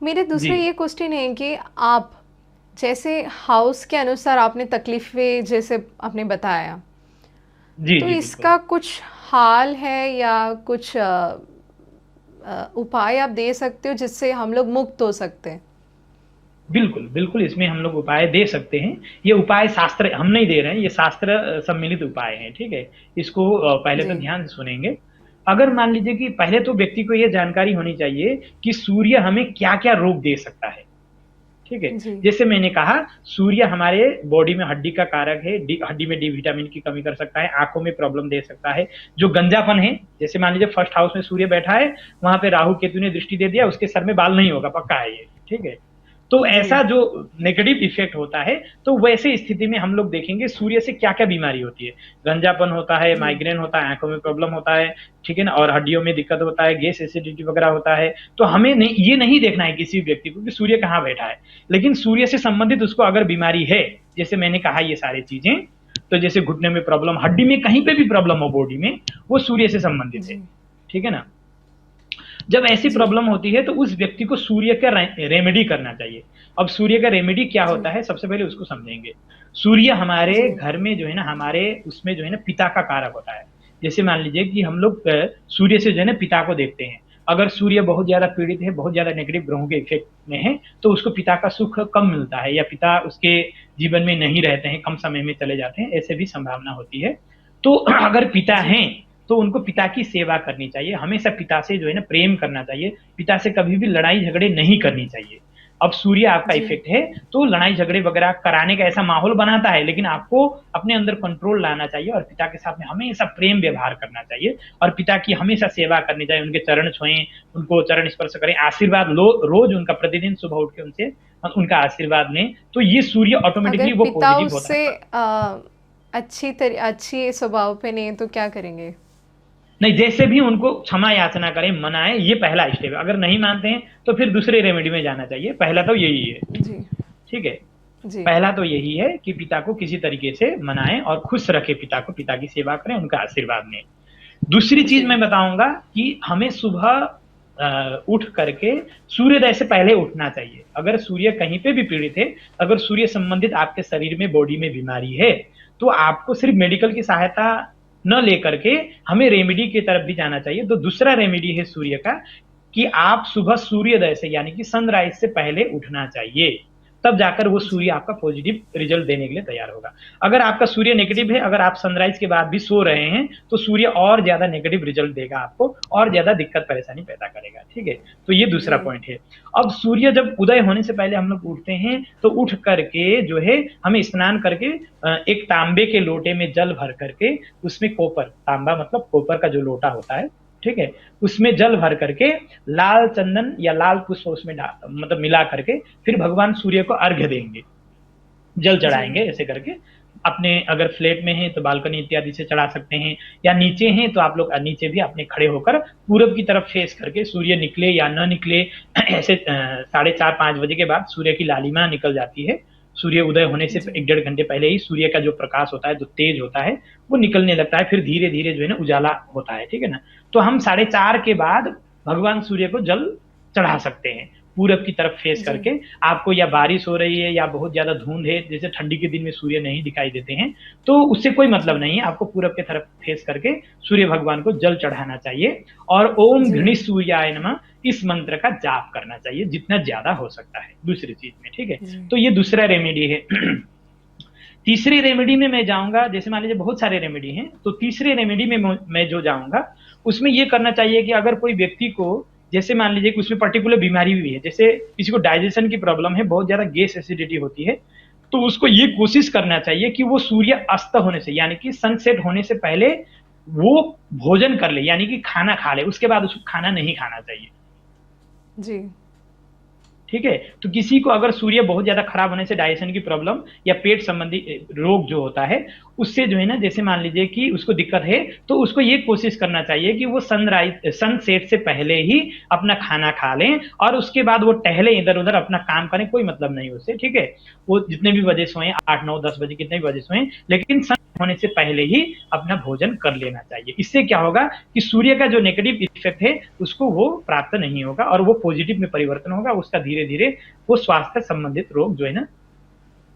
मेरे जी दूसरे ये क्वेश्चन है कि आप जैसे हाउस के अनुसार आपने तकलीफ़ें जैसे आपने बताया, जी तो जी बिल्कुल। इसका कुछ हाल है या कुछ उपाय आप दे सकते हो जिससे हम लोग मुक्त हो सकते हैं? बिल्कुल, बिल्कुल इसमें हम लोग उपाय दे सकते हैं। ये उपाय शास्त्र हम नहीं दे रहे हैं, ये शास्त्र सम्मिलित उपाय हैं, ठीक है? इसको पहले तो जी। ध्यान से सुनेंगे। अगर मान लीजिए कि पहले तो व्यक्ति को ये जानकारी होनी चाहिए कि सूर्य हमें क्या-क्या रोग दे सकता है, ठीक है? जी। जैसे मैंने कहा सूर्य हमारे बॉडी में हड्डी का कारक है, हड्डी में डी विटामिन की कमी कर सकता है, आँखों में प्रॉब्लम दे सकता है। जो गंजापन है, जैसे मान लीजिए फर्स्ट हाउस में सूर्य बैठा है, वहाँ पे राहु केतु ने दृष्टि दे दिया, उसके सर में बाल नहीं होगा, पक्का है ये, ठीक है? तो जी। ऐसा जो नेगेटिव इफेक्ट होता है, तो वैसे स्थिति में हम लोग देखेंगे सूर्य से क्या-क्या बीमारी होती है। गंजापन होता है, जी। माइग्रेन होता है, आँखों में प्रॉब्लम होता है, ठीक है ना? और हड्डियों में दिक्कत होता है, गैस एसिडिटी वगैरह होता है। तो हमें नहीं ये नहीं देखना है किसी व्यक्ति को कि सूर्य कहाँ बैठा है। लेकिन सूर्य से संबंधित उसको अगर बीमारी है, जैसे मैंने कहा ये सारी चीज़ें, तो जैसे घुटने में प्रॉब्लम, हड्डी में कहीं पे भी प्रॉब्लम हो बॉडी में, वो सूर्य से संबंधित है। जी। ठीक है ना? जब ऐसी जी। प्रॉब्लम होती है तो उस व्यक्ति को सूर्य का रेमेडी करना चाहिए। अब सूर्य का रेमेडी क्या जी। होता है सबसे पहले उसको समझेंगे। सूर्य हमारे जी। घर में जो है ना हमारे उसमें जो है ना पिता का कारक होता है। जैसे मान लीजिए कि हम लोग सूर्य से जो है ना पिता को देखते हैं। अगर सूर्य बहुत ज्यादा पीड़ित है, बहुत ज्यादा नेगेटिव ग्रहों के इफेक्ट में है, तो उसको पिता का सुख कम मिलता है या पिता उसके जीवन में नहीं रहते हैं, कम समय में चले जाते हैं, ऐसे भी संभावना होती है। तो अगर पिता जी। हैं तो उनको पिता की सेवा करनी चाहिए, हमेशा पिता से जो है ना प्रेम करना चाहिए, पिता से कभी भी लड़ाई झगड़े नहीं करनी चाहिए। अब सूर्य आपका जी। इफेक्ट है तो लड़ाई झगड़े वगैरह कराने का ऐसा माहौल बनाता है, लेकिन आपको अपने अंदर कंट्रोल लाना चाहिए और पिता के साथ में हमेशा प्रेम व्यवहार करना चाहिए और पिता की हमेशा सेवा करनी चाहिए, उनके चरण छुएं, उनको चरण स्पर्श करें, आशीर्वाद लो रोज उनका, प्रतिदिन सुबह उठ के उनसे उनका आशीर्वाद लें, तो ये सूर्य अगर ऑटोमेटिकली वो पिता पॉजिटिव होता उससे है। अच्छी स्वभाव पे नहीं है तो क्या करेंगे? नहीं, जैसे भी उनको क्षमा याचना करें, मनाएं, ये पहला स्टेप है। अगर नहीं मानते हैं तो फिर दूसरे रेमेडी में जाना चाहिए, पहला तो यही है। जी। ठीक है? जी। पहला तो यही है कि पिता को किसी तरीके से मनाएं और खुश रखें पिता को, पिता की सेवा करें, उनका आशीर्वाद लें। दूसरी चीज जी। मैं बताऊंगा कि हमें सुबह उठ करके सूर्योदय से पहले उठना चाहिए। अगर सूर्य कहीं पे भी पीड़ित है, अगर सूर्य संबंधित आपके शरीर में, बॉडी में बीमारी है, तो आपको सिर्फ मेडिकल की सहायता न लेकर के हमें रेमेडी की तरफ भी जाना चाहिए। तो दूसरा रेमेडी है सूर्य का कि आप सुबह सूर्योदय से यानी कि सनराइज से पहले उठना चाहिए, तब जाकर वो जी। सूर्य आपका पॉजिटिव रिजल्ट देने के लिए तैयार होगा। अगर आपका सूर्य नेगेटिव है, अगर आप सनराइज के बाद भी सो रहे हैं, तो सूर्य और ज्यादा नेगेटिव रिजल्ट देगा आपको और ज्यादा दिक्कत परेशानी पैदा करेगा। ठीक है? तो ये दूसरा जी। पॉइंट है। अब सूर्य जब उदय होने से पहले हम लोग उठते हैं तो उठ करके जो है हमें स्नान करके एक तांबे के लोटे में जल भर करके उसमें कोपर, तांबा मतलब कोपर का जो लोटा होता है, ठीक है, उसमें जल भर करके लाल चंदन या लाल पुष्प उसमें मतलब मिला करके फिर भगवान सूर्य को अर्घ्य देंगे, जल जी। चढ़ाएंगे ऐसे करके। अपने अगर फ्लैट में हैं तो बालकनी इत्यादि से चढ़ा सकते हैं, या नीचे हैं तो आप लोग नीचे भी अपने खड़े होकर पूरब की तरफ फेस करके, सूर्य निकले या न निकले ऐसे 4:30-5 बजे के बाद सूर्य की लालिमा निकल जाती है। सूर्य उदय होने से जी। 1-1.5 घंटे पहले ही सूर्य का जो प्रकाश होता है, जो तेज होता है, वो निकलने लगता है, फिर धीरे धीरे जो है ना उजाला होता है। ठीक है ना? तो हम 4:30 के बाद भगवान सूर्य को जल चढ़ा सकते हैं पूरब की तरफ फेस जी। करके। आपको या बारिश हो रही है या बहुत ज्यादा धुंध है, जैसे ठंडी के दिन में सूर्य नहीं दिखाई देते हैं, तो उससे कोई मतलब जी। नहीं है, आपको पूरब की तरफ फेस करके सूर्य भगवान को जल चढ़ाना चाहिए और ओम जी। घृणि सूर्याय नमः इस मंत्र का जाप करना चाहिए जितना ज्यादा हो सकता है दूसरी चीज में। ठीक है? जी। तो ये दूसरा रेमेडी है। तीसरी रेमेडी में मैं जाऊंगा, जैसे मान लीजिए बहुत सारे रेमेडी हैं, तो तीसरे रेमेडी में मैं जो जाऊंगा उसमें ये करना चाहिए कि अगर कोई व्यक्ति को, जैसे मान लीजिए कि उसमें पर्टिकुलर बीमारी भी है, जैसे किसी को डाइजेशन की प्रॉब्लम है, बहुत ज्यादा गैस एसिडिटी होती है, तो उसको ये कोशिश करना चाहिए कि वो सूर्य अस्त होने से यानी कि सनसेट होने से पहले वो भोजन कर ले, यानी कि खाना खा ले, उसके बाद उसको खाना नहीं खाना चाहिए। जी। ठीक है? तो किसी को अगर सूर्य बहुत ज्यादा खराब होने से डाइजेशन की प्रॉब्लम या पेट संबंधी रोग जो होता है, उससे जो है ना, जैसे मान लीजिए कि उसको दिक्कत है, तो उसको ये कोशिश करना चाहिए कि वो सनसेट से पहले ही अपना खाना खा लें और उसके बाद वो टहले, इधर उधर अपना काम करें, कोई मतलब नहीं उससे। ठीक है? वो जितने भी बजे सोएं, 8 9 10 बजे कितने भी बजे सोएं, लेकिन होने से पहले ही अपना भोजन कर लेना चाहिए। इससे क्या होगा कि सूर्य का जो नेगेटिव इफेक्ट है उसको वो प्राप्त नहीं होगा और वो पॉजिटिव में परिवर्तन होगा, उसका धीरे धीरे वो स्वास्थ्य संबंधित रोग जो है ना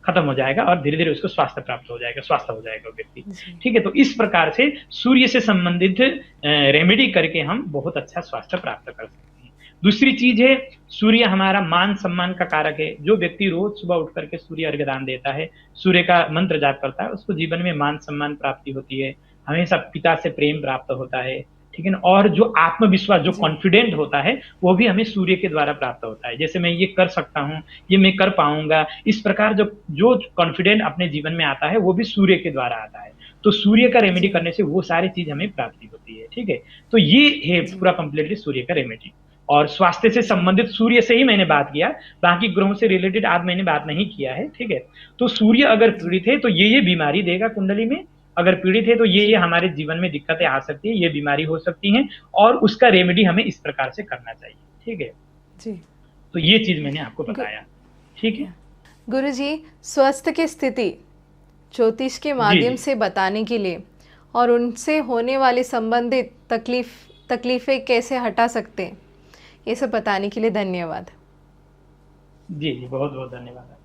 खत्म हो जाएगा और धीरे धीरे उसको स्वास्थ्य प्राप्त हो जाएगा, स्वास्थ्य हो जाएगा व्यक्ति। ठीक है, तो इस प्रकार से सूर्य से संबंधित रेमेडी करके हम बहुत अच्छा स्वास्थ्य प्राप्त कर सकते हैं। दूसरी चीज है, सूर्य हमारा मान सम्मान का कारक है। जो व्यक्ति रोज सुबह उठ करके सूर्य अर्घ्यदान देता है, सूर्य का मंत्र जाप करता है, उसको जीवन में मान सम्मान प्राप्ति होती है, हमेशा पिता से प्रेम प्राप्त होता है। ठीक है ना, और जो आत्मविश्वास, जो कॉन्फिडेंट होता है, वो भी हमें सूर्य के द्वारा प्राप्त होता है। जैसे मैं ये कर सकता हूँ, ये मैं कर पाऊंगा, इस प्रकार जो जो कॉन्फिडेंट अपने जीवन में आता है वो भी सूर्य के द्वारा आता है। तो सूर्य का रेमेडी करने से वो सारी चीज हमें प्राप्ति होती है। ठीक है, तो ये है पूरा कंप्लीटली सूर्य का रेमेडी। और स्वास्थ्य से संबंधित सूर्य से ही मैंने बात किया, बाकी ग्रहों से रिलेटेड आज मैंने बात नहीं किया है। ठीक है, तो सूर्य अगर पीड़ित है तो ये बीमारी देगा कुंडली में, अगर पीड़ित है तो ये हमारे जीवन में दिक्कतें आ सकती है, ये बीमारी हो सकती है और उसका रेमेडी हमें इस प्रकार से करना चाहिए। ठीक है जी, तो ये चीज मैंने आपको बताया। ठीक है गुरुजी, स्वास्थ्य की स्थिति ज्योतिष के माध्यम से बताने के लिए और उनसे होने वाली संबंधित तकलीफें कैसे हटा सकते हैं, ये सब बताने के लिए धन्यवाद। जी जी, बहुत बहुत धन्यवाद।